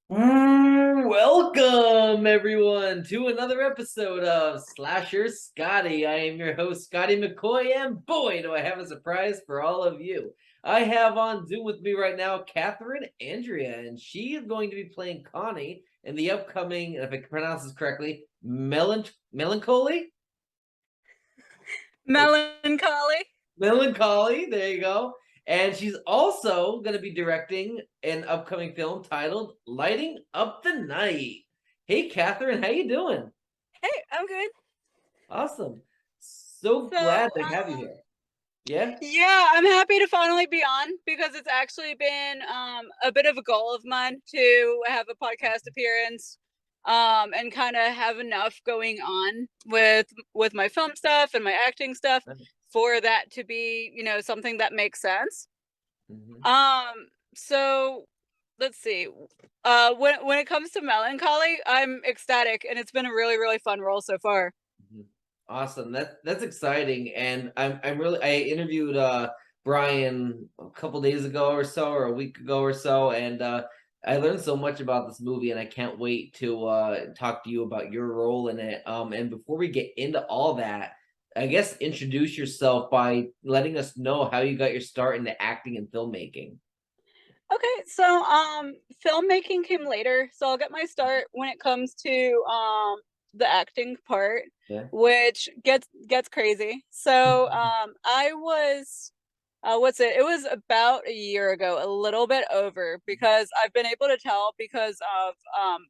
Welcome everyone to another episode of Slasher Scotty. I am your host, Scotty McCoy, and boy, do I have a surprise for all of you. I have on Zoom with me right now Kathryn Andrea, and she is going to be playing Connie in the upcoming, if I can pronounce this correctly, Melancholy? Melancholy. Melancholy, there you go. And she's also going to be directing an upcoming film titled Lighting Up the Night. Hey, Kathryn, how you doing? Hey, I'm good. Awesome. So glad to have you here. Yeah? Yeah, I'm happy to finally be on because it's actually been a bit of a goal of mine to have a podcast appearance and kind of have enough going on with my film stuff and my acting stuff for that to be, something that makes sense. So let's see. When it comes to Melancholy, I'm ecstatic, and it's been a really, really fun role so far. Awesome. That's exciting. And I interviewed Brian a couple days ago or so, or a week ago or so, and I learned so much about this movie, and I can't wait to talk to you about your role in it. And before we get into all that, I guess introduce yourself by letting us know how you got your start into acting and filmmaking. Okay, so filmmaking came later, so I'll get my start when it comes to the acting part, Yeah. which gets crazy. So I was it was about a year ago, a little bit over, because I've been able to tell because of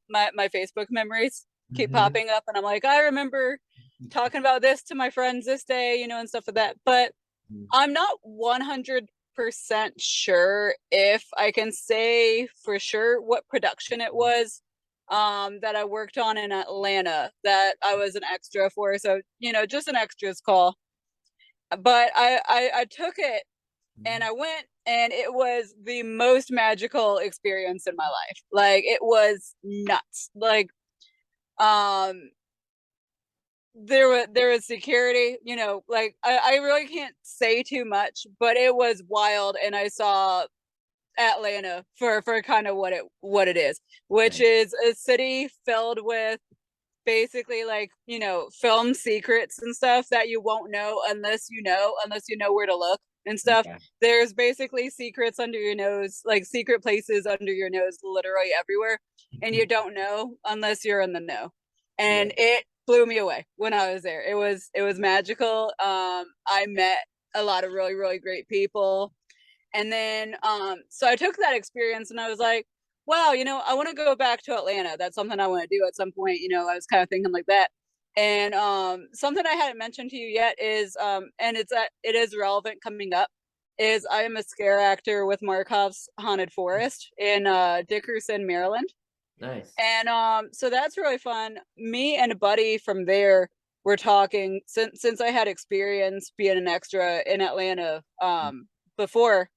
my Facebook memories keep popping up, and I'm like, I remember talking about this to my friends this day, and stuff like that. But I'm not 100% sure if I can say for sure what production it was that I worked on in Atlanta that I was an extra for. So, just an extras call. But I took it and I went, and it was the most magical experience in my life. Like, it was nuts. Like, there was security, like I really can't say too much, but it was wild, and I saw Atlanta for kind of what it is, which is a city filled with basically, like, film secrets and stuff that you won't know unless you know where to look and stuff. Okay. There's basically secrets under your nose, like secret places under your nose, literally everywhere, and you don't know unless you're in the know. And it blew me away when I was there. It was magical. I met a lot of really, really great people. And then so I took that experience and I was like, wow, I want to go back to Atlanta. That's something I want to do at some point. I was kind of thinking like that. And something I hadn't mentioned to you yet is and it is relevant coming up, is I am a scare actor with Markov's Haunted Forest in Dickerson, Maryland. Nice. And so that's really fun. Me and a buddy from there were talking, since I had experience being an extra in Atlanta before.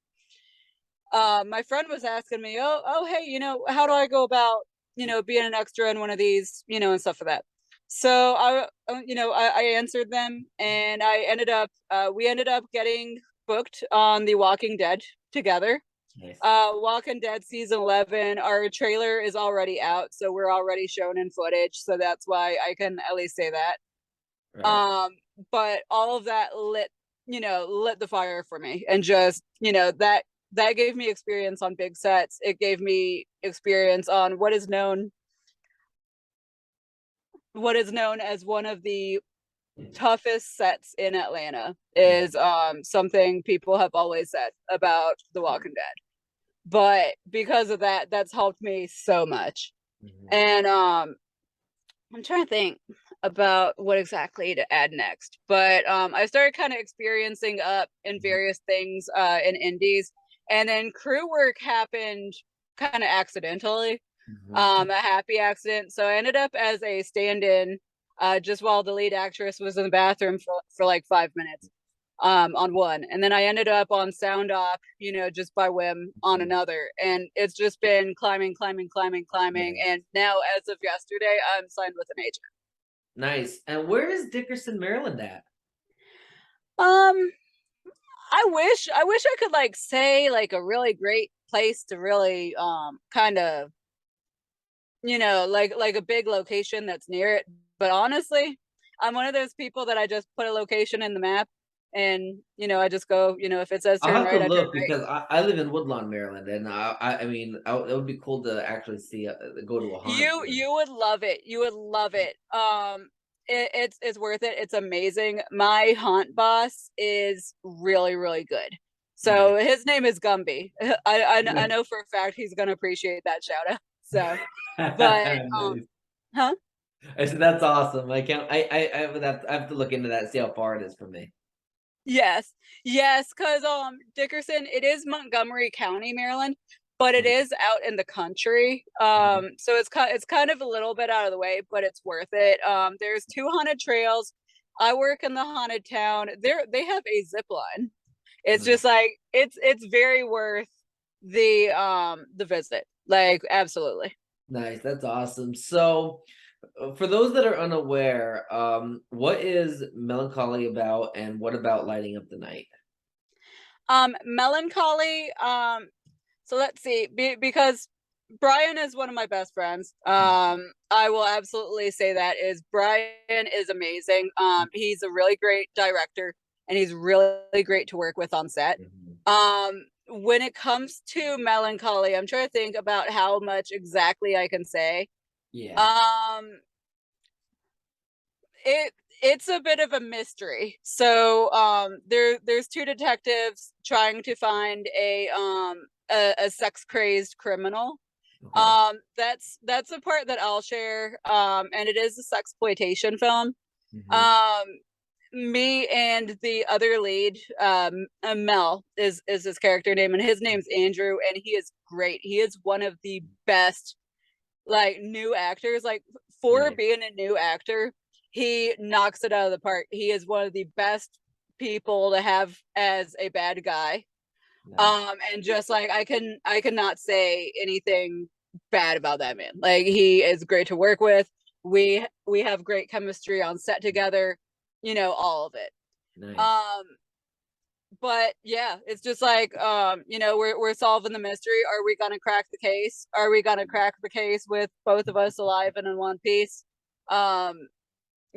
My friend was asking me, oh, hey, how do I go about, being an extra in one of these, and stuff like that. So I answered them, and we ended up getting booked on The Walking Dead together. Nice. Walking Dead season 11. Our trailer is already out, so we're already shown in footage. So that's why I can at least say that. Right. But all of that lit the fire for me, and just that gave me experience on big sets. It gave me experience on what is known as one of the toughest sets in Atlanta, is something people have always said about The Walking Dead. But because of that, that's helped me so much. And I'm trying to think about what exactly to add next. But I started kind of experiencing up in various things in indies, and then crew work happened kind of accidentally, a happy accident. So I ended up as a stand-in just while the lead actress was in the bathroom for like 5 minutes on one. And then I ended up on sound op, just by whim on another. And it's just been climbing. And now, as of yesterday, I'm signed with an agent. Nice. And where is Dickerson, Maryland at? I wish I could like say like a really great place to really kind of, like a big location that's near it. But honestly, I'm one of those people that I just put a location in the map, and I just go, if it says I'll turn have to right, I turn look right. because I live in Woodlawn, Maryland, and I mean, it would be cool to actually see go to a haunt. You would love it. You would love it. It's worth it. It's amazing. My haunt boss is really, really good. Nice. So his name is Gumby. I Nice. know for a fact he's gonna appreciate that shout out. So, but Nice. huh? I said that's awesome. I can't. I have to look into that, see how far it is from me. Yes, yes, because Dickerson, it is Montgomery County, Maryland, but it Okay. is out in the country. So it's kind of a little bit out of the way, but it's worth it. There's two haunted trails. I work in the haunted town. They have a zip line. It's Nice. just like it's very worth the visit. Like absolutely. Nice. That's awesome. So, for those that are unaware, what is Melancholy about, and what about lighting up the night? Melancholy. So let's see, because Brian is one of my best friends. I will absolutely say that is Brian is amazing. He's a really great director, and he's really great to work with on set. Mhm. When it comes to Melancholy, I'm trying to think about how much exactly I can say. Yeah. Um, it's a bit of a mystery. So there's two detectives trying to find a sex crazed criminal. Okay. That's a part that I'll share. And it is a sexploitation film. Hmm. Um Me and the other lead, Mel is his character name, and his name's Andrew, and he is great. He is one of the best like new actors. Like for Nice. being a new actor, he knocks it out of the park. He is one of the best people to have as a bad guy. Nice. And just like I cannot say anything bad about that man. Like he is great to work with. We have great chemistry on set together, all of it. Nice. Um but yeah, it's just like we're solving the mystery. Are we gonna crack the case? Are we gonna crack the case with both of us alive and in one piece? Um,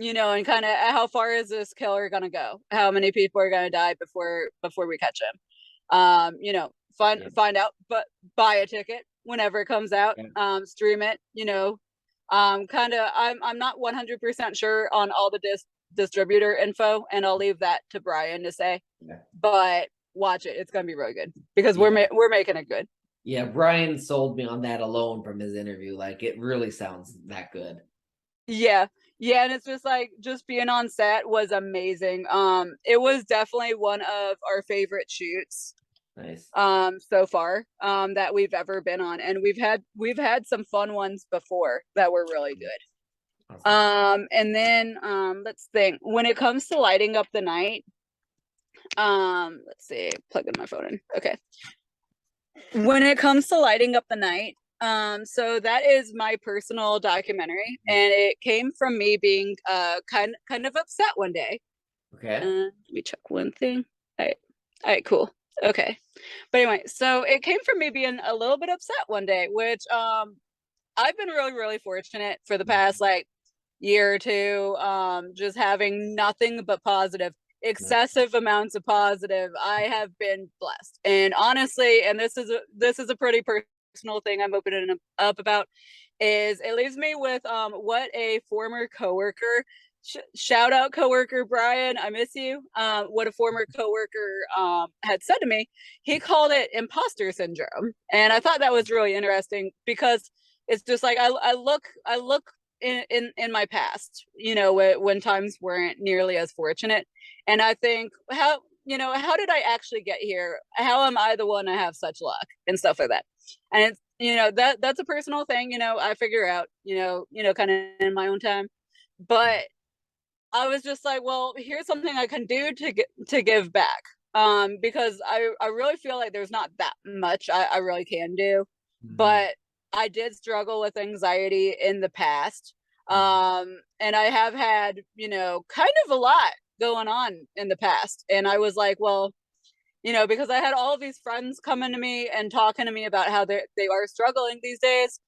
and kind of how far is this killer gonna go? How many people are gonna die before we catch him? Yeah. Find out, but buy a ticket whenever it comes out. Yeah. Stream it. Kind of. I'm not 100% sure on all the distributor info, and I'll leave that to Brian to say. Yeah. But watch it; it's gonna be really good because Yeah. we're making it good. Yeah. Brian sold me on that alone from his interview. Like, it really sounds that good. Yeah. Yeah, and it's just like just being on set was amazing. It was definitely one of our favorite shoots Nice. so far that we've ever been on, and we've had some fun ones before that were really good. Awesome. And then let's think. When it comes to lighting up the night, let's see, plugging my phone in. Okay. When it comes to lighting up the night, so that is my personal documentary, and it came from me being kind of upset one day. Okay. Let me check one thing. All right, cool. Okay. But anyway, so it came from me being a little bit upset one day, which I've been really, really fortunate for the past like year or two, just having nothing but positive, Nice. excessive amounts of positive. I have been blessed, and honestly, and this is a pretty personal thing I'm opening up about, is it leaves me with what a former coworker. Shout out coworker Brian, I miss you. What a former coworker had said to me, he called it imposter syndrome, and I thought that was really interesting because it's just like I look in my past, when times weren't nearly as fortunate, and I think how did I actually get here? How am I the one to have such luck and stuff like that? And it's that's a personal thing, I figure out, kind of in my own time. But I was just like, well, here's something I can do to give back. Because I really feel like there's not that much I really can do, Mhm. but I did struggle with anxiety in the past. Mhm. And I have had, kind of a lot going on in the past. And I was like, well, because I had all of these friends coming to me and talking to me about how they are struggling these days.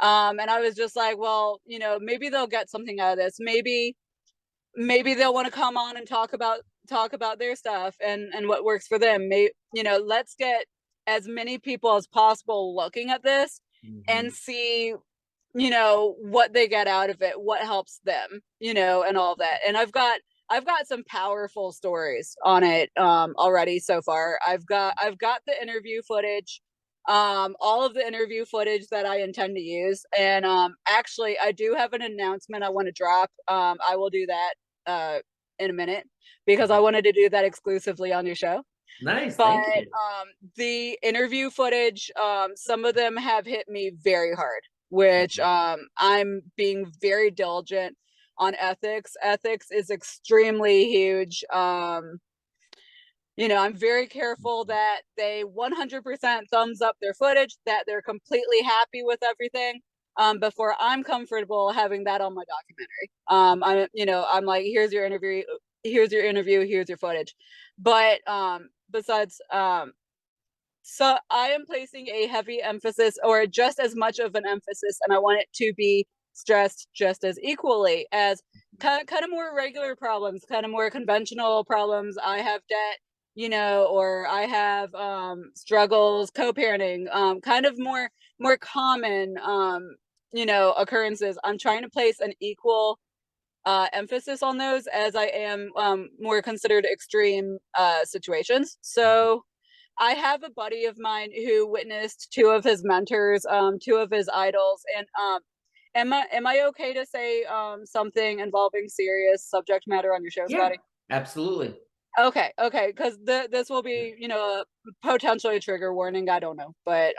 And I was just like, well, maybe they'll get something out of this. Maybe they'll want to come on and talk about their stuff and what works for them. Let's get as many people as possible looking at this and see, what they get out of it, what helps them, and all that. And I've got some powerful stories on it already so far. I've got the interview footage, all of the interview footage that I intend to use. And actually I do have an announcement I want to drop. I will do that in a minute because I wanted to do that exclusively on your show. Nice, But thank you. the interview footage, some of them have hit me very hard, which I'm being very diligent on ethics. Ethics is extremely huge. I'm very careful that they 100% thumbs up their footage, that they're completely happy with everything, before I'm comfortable having that on my documentary. I'm like, here's your interview, here's your footage. But besides, so I am placing a heavy emphasis, or just as much of an emphasis, and I want it to be stressed just as equally as kind of more regular problems, kind of more conventional problems. I have debt, or I have struggles co-parenting, kind of more common occurrences. I'm trying to place an equal emphasis on those as I am more considered extreme situations. So I have a buddy of mine who witnessed two of his mentors, two of his idols, and am I okay to say something involving serious subject matter on your show, Yeah, Scotty? absolutely. Okay, because this will be, potentially a trigger warning. I don't know, but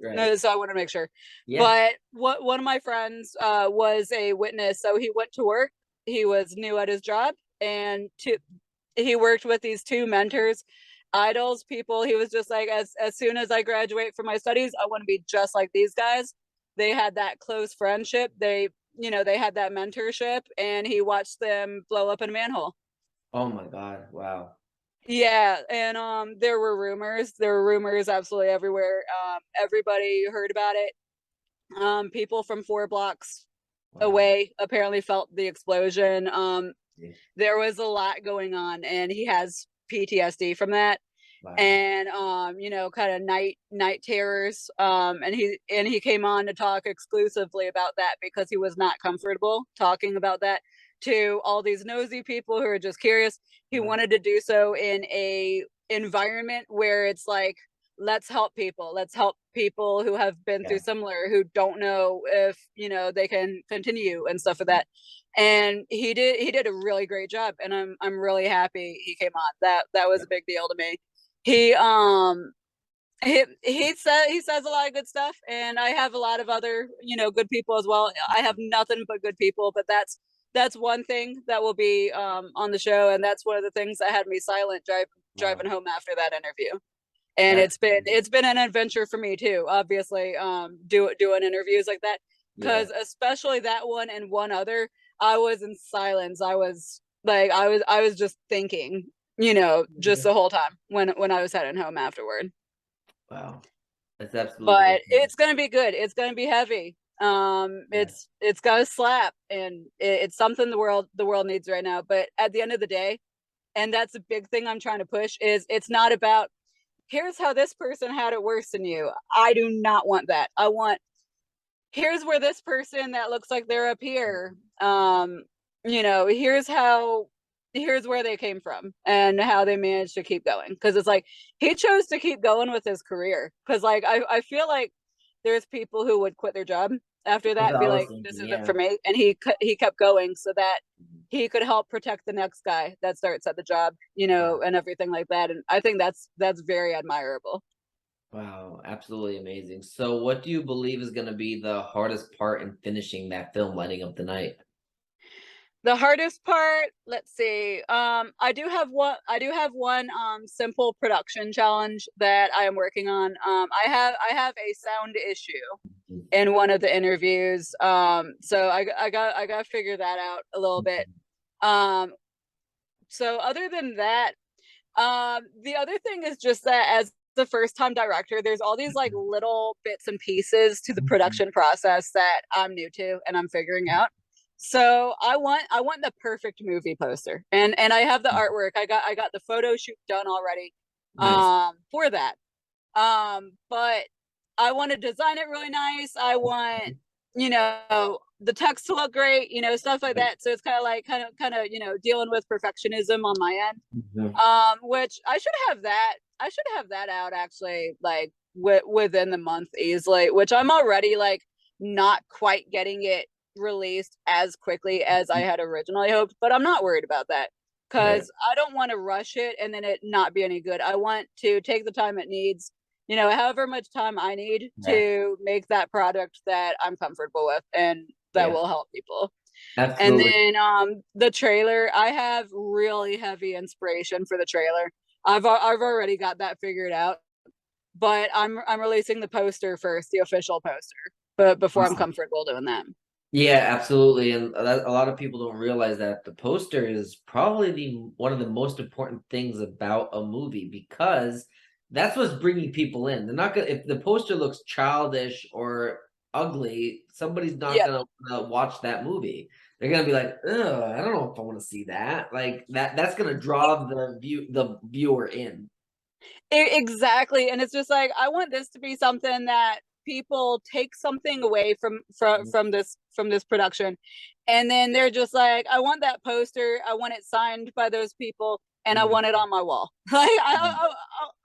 Right. so I want to make sure. Yeah. But one of my friends was a witness, so he went to work. He was new at his job, and he worked with these two mentors, idols, people. He was just like, as soon as I graduate from my studies, I want to be just like these guys. They had that close friendship. They had that mentorship, and he watched them blow up in a manhole. Oh my God. Wow. Yeah, and there were rumors. There were rumors absolutely everywhere. Everybody heard about it. People from 4 blocks Wow. away apparently felt the explosion. Yeah. There was a lot going on, and he has PTSD from that. Wow. And kind of night terrors. And he came on to talk exclusively about that because he was not comfortable talking about that to all these nosy people who are just curious. He Wow. wanted to do so in a environment where it's like, let's help people who have been through Yeah. similar, who don't know if they can continue and stuff like that. And he did a really great job, and I'm really happy he came on. That was Yeah. a big deal to me. He he says a lot of good stuff, and I have a lot of other good people as well. I have nothing but good people, but that's one thing that will be on the show, and that's one of the things that had me silent Wow. driving home after that interview. And That's it's been an adventure for me too, obviously, doing interviews like that, yeah. because especially that one and one other, I was in silence. I was like, I was just thinking, just the whole time when I was heading home afterward. Wow. That's absolutely But it's gonna be good. It's gonna be heavy. yeah. It's gonna slap, and it's something the world needs right now. But at the end of the day, and that's a big thing I'm trying to push, is it's not about, here's how this person had it worse than you. I do not want that. I want, here's where this person that looks like they're up here, here's where they came from and how they managed to keep going. Because it's like, he chose to keep going with his career. Because like I feel like there's people who would quit their job after That's that what and I be was like, this thinking. isn't Yeah. for me. And he kept going so that he could help protect the next guy that starts at the job, Wow. and everything like that. And I think that's very admirable. Wow. Absolutely amazing. So, what do you believe is going to be the hardest part in finishing that film, lighting up the night? The hardest part, let's see. I do have one simple production challenge that I am working on. I have a sound issue in one of the interviews. So I got to figure that out a little bit. Um so other than that, The other thing is just that as the first time director, there's all these like little bits and pieces to the production process that I'm new to and I'm figuring out. So I want the perfect movie poster. And I have the artwork. I got the photo shoot done already Nice. for that. But I want to design it really nice. I want, the text to look great, stuff like that. So it's kind of, dealing with perfectionism on my end. Mhm. Which I should have that out actually, like within the month easily, which I'm already like not quite getting it released as quickly as I had originally hoped, but I'm not worried about that Right. because I don't want to rush it and then it not be any good. I want to take the time it needs, however much time I need Yeah. to make that product that I'm comfortable with and that Yeah. will help people. And Absolutely. then the trailer, I have really heavy inspiration for the trailer. I've already got that figured out, but I'm releasing the poster first, the official poster, but before I'm Awesome. comfortable doing that. Yeah, absolutely. And a lot of people don't realize that the poster is probably one of the most important things about a movie because that's what's bringing people in. They're not gonna, if the poster looks childish or ugly, somebody's not Yep. gonna watch that movie. They're gonna be like, "Ugh, I don't know if I want to see that." Like that's gonna draw the viewer in. Exactly. And it's just like I want this to be something that people take something away from this production, and then they're just like, I want that poster, I want it signed by those people, and I Mhm. want it on my wall. Like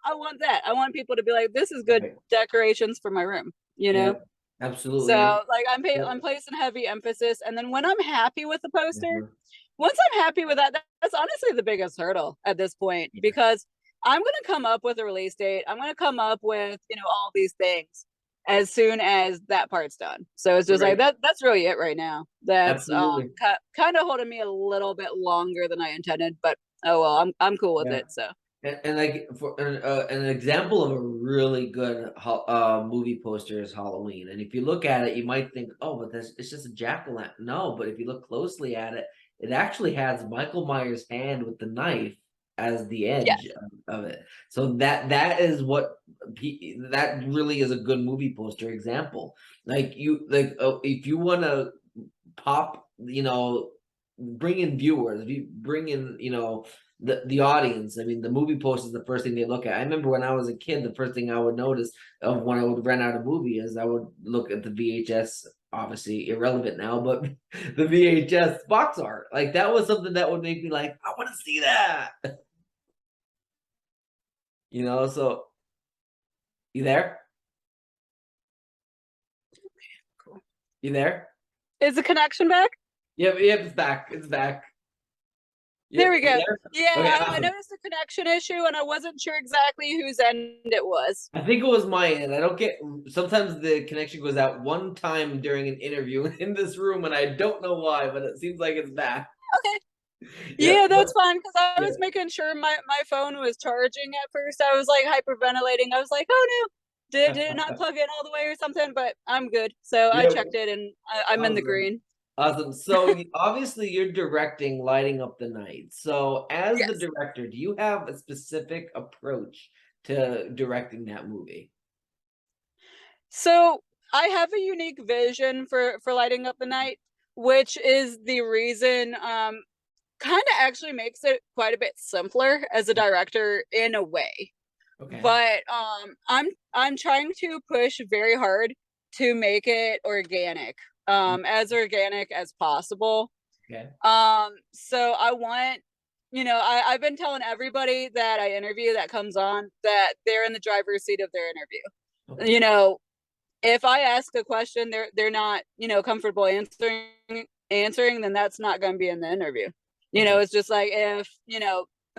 I want that. I want people to be like, this is good Right. decorations for my room, Yeah, absolutely. And So like I'm placing heavy emphasis, and then when I'm happy with the poster, Mhm. once I'm happy with that, that's honestly the biggest hurdle at this point Yeah. because I'm going to come up with a release date. I'm going to come up with, all these things as soon as that part's done. So it's just like Right. that's really it right now. That's Absolutely. kind of holding me a little bit longer than I intended, but oh well, I'm cool with Yeah. it. So And like for an example of a really good movie poster is Halloween. And if you look at it, you might think, "Oh, but this it's just a jack-o'-lantern." No, but if you look closely at it, it actually has Michael Myers' hand with the knife as the edge yes. of it. So that is what that really is a good movie poster example. Like if you want to pop, bring in viewers, if you bring in, the audience. I mean, the movie poster is the first thing they look at. I remember when I was a kid, the first thing I would notice of when I would rent out a movie is I would look at the VHS, obviously irrelevant now, but the VHS box art. Like that was something that would make me like, I want to see that. So you there? Cool. You there? Is the connection back? Yep, yep, it's back. It's back. There we Yep, you go. there? Yeah, Okay, I awesome. noticed a connection issue, and I wasn't sure exactly whose end it was. I think it was my end. I don't get sometimes the connection goes out one time during an interview in this room, and I don't know why, but it seems like it's back. Okay. Yep. Yeah, that's fine because I Yeah. was making sure my phone was charging at first. I was like hyperventilating. I was like, oh no, did it not plug in all the way or something? But I'm good. So I Yep. checked it and I'm in the Awesome. green. Awesome. So obviously you're directing Lighting Up the Night. So as the Yes. director, do you have a specific approach to directing that movie? So I have a unique vision for lighting up the night, which is the reason kind of actually makes it quite a bit simpler as a director in a way. Okay. But I'm trying to push very hard to make it organic, as organic as possible. Okay. So I want, I've been telling everybody that I interview that comes on that they're in the driver's seat of their interview. Okay. If I ask a question they're not, comfortable answering, then that's not going to be in the interview. Okay. It's just like if,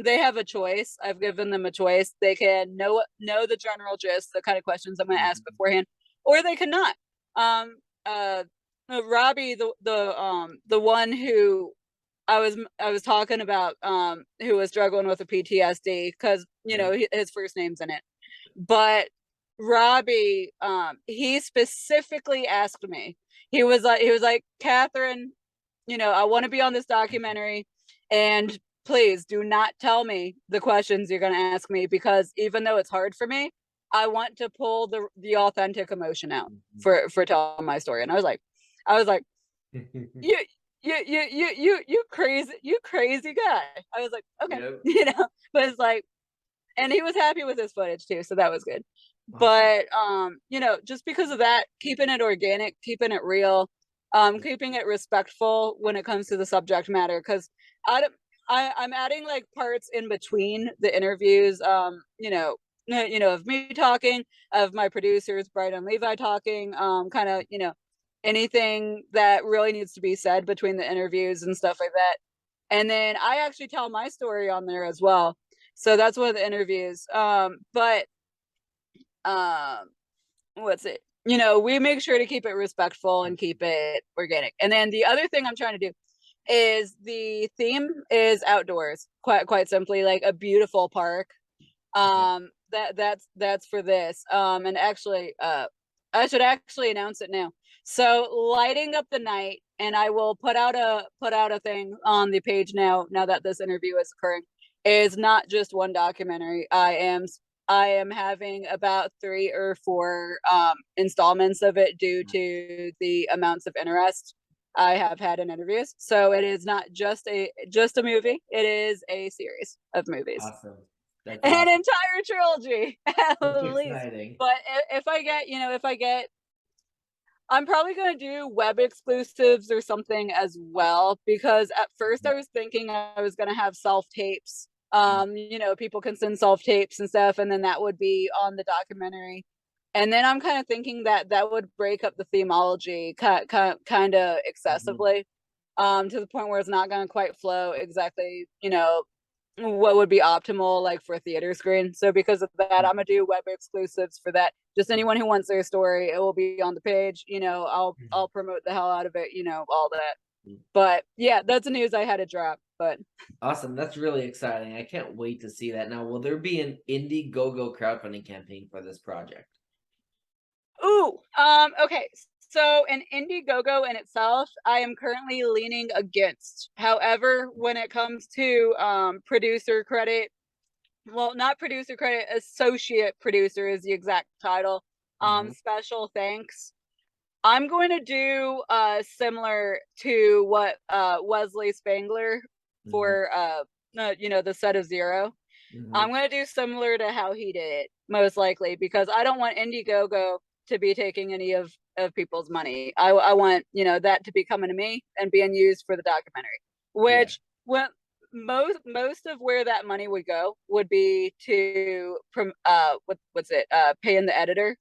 they have a choice. I've given them a choice. They can know the general gist, the kind of questions I'm going to ask Mhm. beforehand, or they cannot. Um, uh, Robbie, the one who I was talking about, who was struggling with a PTSD because Okay. his first name's in it, but Robbie, he specifically asked me. He was like, Kathryn, I want to be on this documentary, and please do not tell me the questions you're going to ask me, because even though it's hard for me, I want to pull the authentic emotion out for telling my story. And I was like, you you crazy guy. I was like, okay, Yep. but it's like, and he was happy with his footage too, so that was good. Awesome. But just because of that, keeping it organic, keeping it real, keeping it respectful when it comes to the subject matter, because I'm adding like parts in between the interviews, of me talking, of my producers Brian and Levi talking, kind of anything that really needs to be said between the interviews and stuff like that. And then I actually tell my story on there as well. So that's one of the interviews. But what's it? We make sure to keep it respectful and keep it organic. And then the other thing I'm trying to do is the theme is outdoors, quite simply, like a beautiful park. That's for this. And actually, I should actually announce it now. So lighting up the night, and I will put out a thing on the page now that this interview is occurring, is not just one documentary. I am having about 3 or 4 installments of it due to the amounts of interest I have had in interviews. So it is not just a movie. It is a series of movies. Awesome. That's An awesome. entire trilogy at That's least. exciting. But if I get, I'm probably going to do web exclusives or something as well, because at first I was thinking I was going to have self tapes. People can send self tapes and stuff, and then that would be on the documentary. And then I'm kind of thinking that would break up the themology kind of excessively, to the point where it's not going to quite flow exactly, what would be optimal like for a theater screen. So because of that, I'm gonna do web exclusives for that. Just anyone who wants their story, it will be on the page. I'll promote the hell out of it, all that. But yeah, that's the news I had to drop. But Awesome. That's really exciting. I can't wait to see that. Now, will there be an Indiegogo crowdfunding campaign for this project? okay. So an Indiegogo in itself, I am currently leaning against. However, when it comes to producer credit, well, not producer credit, associate producer is the exact title. Special thanks. I'm going to do similar to what Wesley Spangler for the set of Zero. I'm going to do similar to how he did it, most likely, because I don't want Indiegogo to be taking any of people's money. I want that to be coming to me and being used for the documentary, which when most of where that money would go would be to paying the editor.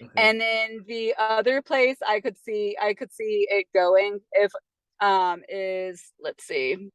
Okay. And then the other place I could see it going, if is, let's see,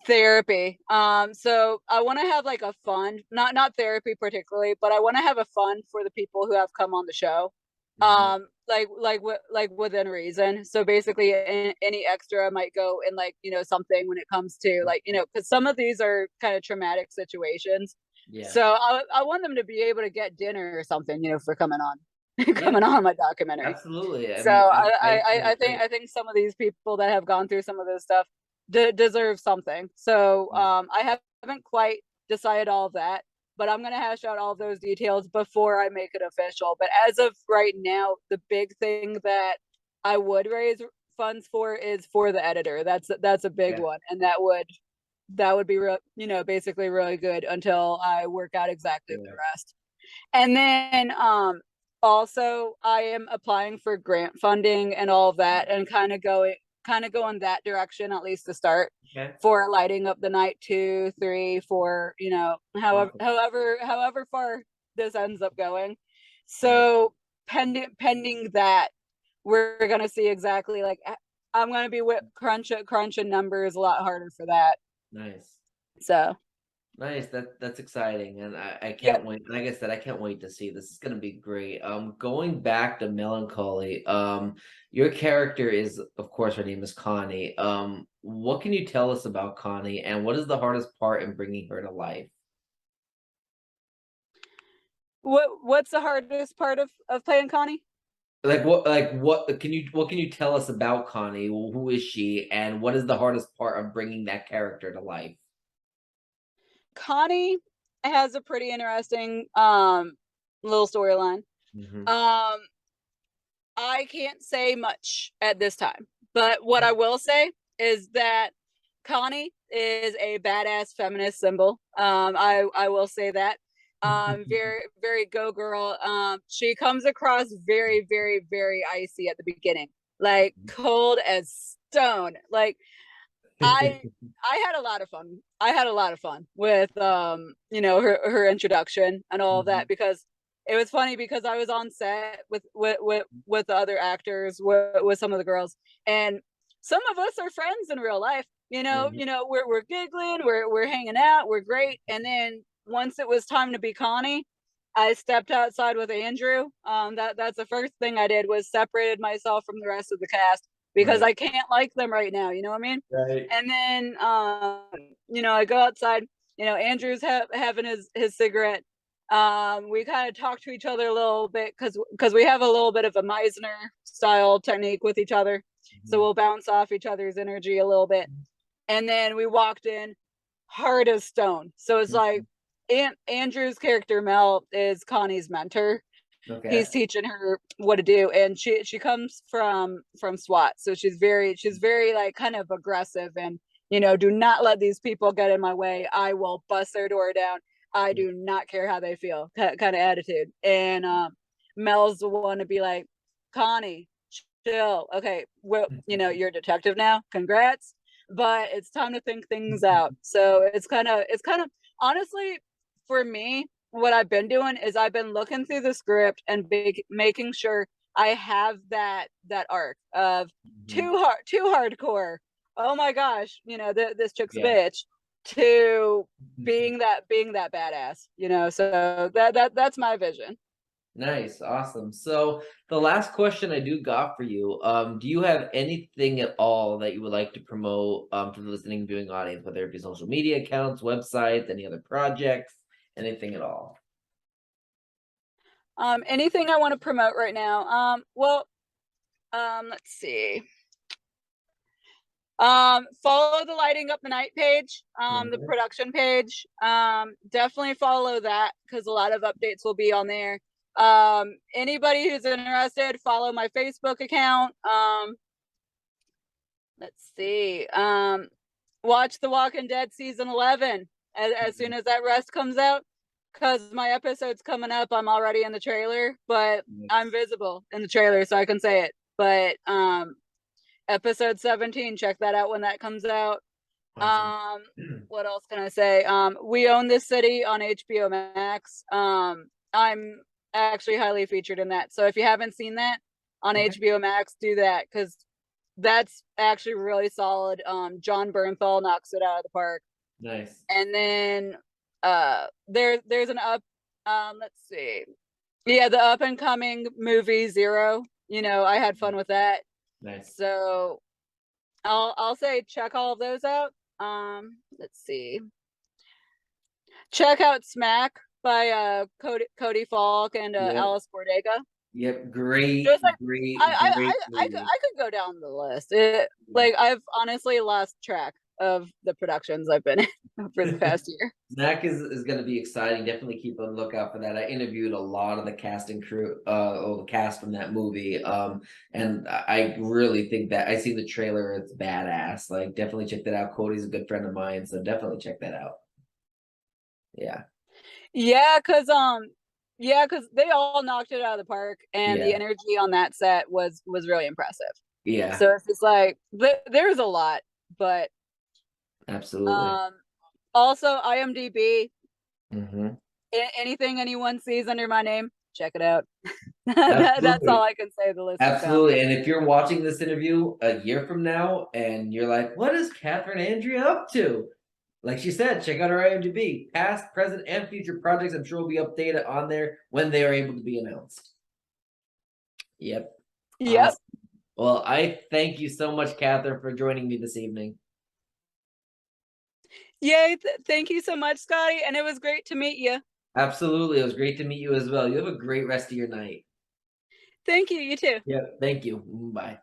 therapy. So I want to have like a fund, not therapy particularly, but I want to have a fund for the people who have come on the show. Like within reason. So basically any extra might go in, like, something when it comes to, like, because some of these are kind of traumatic situations. Yeah. So I want them to be able to get dinner or something, for coming on Yeah, my documentary. absolutely. I So mean, I think some of these people that have gone through some of this stuff deserve something. So I haven't quite decided all of that, but I'm gonna hash out all of those details before I make it official. But as of right now, the big thing that I would raise funds for is for the editor. That's a big one, and that would be basically really good until I work out exactly the rest. And then also I am applying for grant funding and all of that, and kind of go in that direction, at least to start, for lighting up the night 2, 3, 4, however far this ends up going. So pending that, we're gonna see exactly, like, I'm gonna be crunching numbers a lot harder for that. Nice. So Nice. That's exciting, and I can't wait. Like I said, I can't wait to see this. It's gonna be great. Going back to Melancholy, your character is, of course, her name is Connie. What can you tell us about Connie, and what is the hardest part in bringing her to life? what's the hardest part of playing Connie? what can you tell us about Connie? Who is she, and what is the hardest part of bringing that character to life? Connie has a pretty interesting little storyline. Hmm. Um, I can't say much at this time, but what I will say is that Connie is a badass feminist symbol. I will say that. Very very go girl. She comes across very very very icy at the beginning, like cold as stone. Like I I had a lot of fun. I had a lot of fun with her introduction and all of that, because it was funny because I was on set with the other actors, with some of the girls, and some of us are friends in real life. We're giggling, we're hanging out, we're great. And then once it was time to be Connie, I stepped outside with Andrew. That's the first thing I did, was separated myself from the rest of the cast, because Right. I can't like them right now. You know what I mean? Right. And then, I go outside. Andrew's having his cigarette. We kind of talk to each other a little bit, because we have a little bit of a Meisner style technique with each other, so Mhm. we'll bounce off each other's energy a little bit. And then we walked in hard as stone. So it's like, Andrew's character Mel is Connie's mentor. Okay. He's teaching her what to do, and she comes from SWAT, so she's very like kind of aggressive, and do not let these people get in my way. I will bust their door down. I do not care how they feel, kind of attitude. And Mel's the one to be like, Connie, chill. Okay, well, you're a detective now. Congrats, but it's time to think things out. So it's kind of honestly, for me, what I've been doing is I've been looking through the script and making sure I have that arc of Mhm. too hardcore. Oh my gosh, this chick's a Yeah. bitch, to being that badass. So that's my vision. Nice, awesome. So the last question I do got for you, do you have anything at all that you would like to promote to the listening viewing audience, whether it be social media accounts, websites, any other projects, anything at all? Anything I want to promote right now? Well, let's see. Follow the Lighting Up the Night page, the Mhm. production page. Definitely follow that, because a lot of updates will be on there. Anybody who's interested, follow my Facebook account. Let's see. Watch The Walking Dead season 11 as soon as that rest comes out, because my episode's coming up. I'm already in the trailer, but I'm Nice. visible in the trailer, so I can say it. But episode 17, check that out when that comes out. Awesome. um what else can I say? We Own This City on HBO Max. I'm actually highly featured in that, so if you haven't seen that on Okay. HBO Max, do that, because that's actually really solid. John Bernthal knocks it out of the park. Nice. And then there's an up let's see, yeah, the up and coming movie Zero. I had fun with that. Nice. So I'll say check all of those out. Let's see. Check out Smack by Cody Falk and Yep. Alice Bordega. Yep. Great, Just like great, great movie. I could go down the list. Like, I've honestly lost track of the productions I've been in over the past year. Zach is going to be exciting. Definitely keep on the lookout for that. I interviewed a lot of the cast and crew, or the cast from that movie. And I really think that I see the trailer. It's badass. Like, definitely check that out. Cody's a good friend of mine, so definitely check that out. Yeah, Yeah, cause they all knocked it out of the park, and the yeah, energy on that set was really impressive. yeah, So it's just like there's a lot, but absolutely. um also IMDb, Hmm. anything anyone sees under my name, check it out. That's all Absolutely. I can say. The list is boundless. Absolutely. And if you're watching this interview a year from now and you're like, what is Kathryn Andrea up to? Like she said, check out our IMDb. Past, present, and future projects, I'm sure will be updated on there when they are able to be announced. Yep. Yep. Awesome. Well, I thank you so much, Kathryn, for joining me this evening. Yay. Thank you so much, Scotty. And it was great to meet you. Absolutely. It was great to meet you as well. You have a great rest of your night. Thank you. You too. Yeah, thank you. Bye.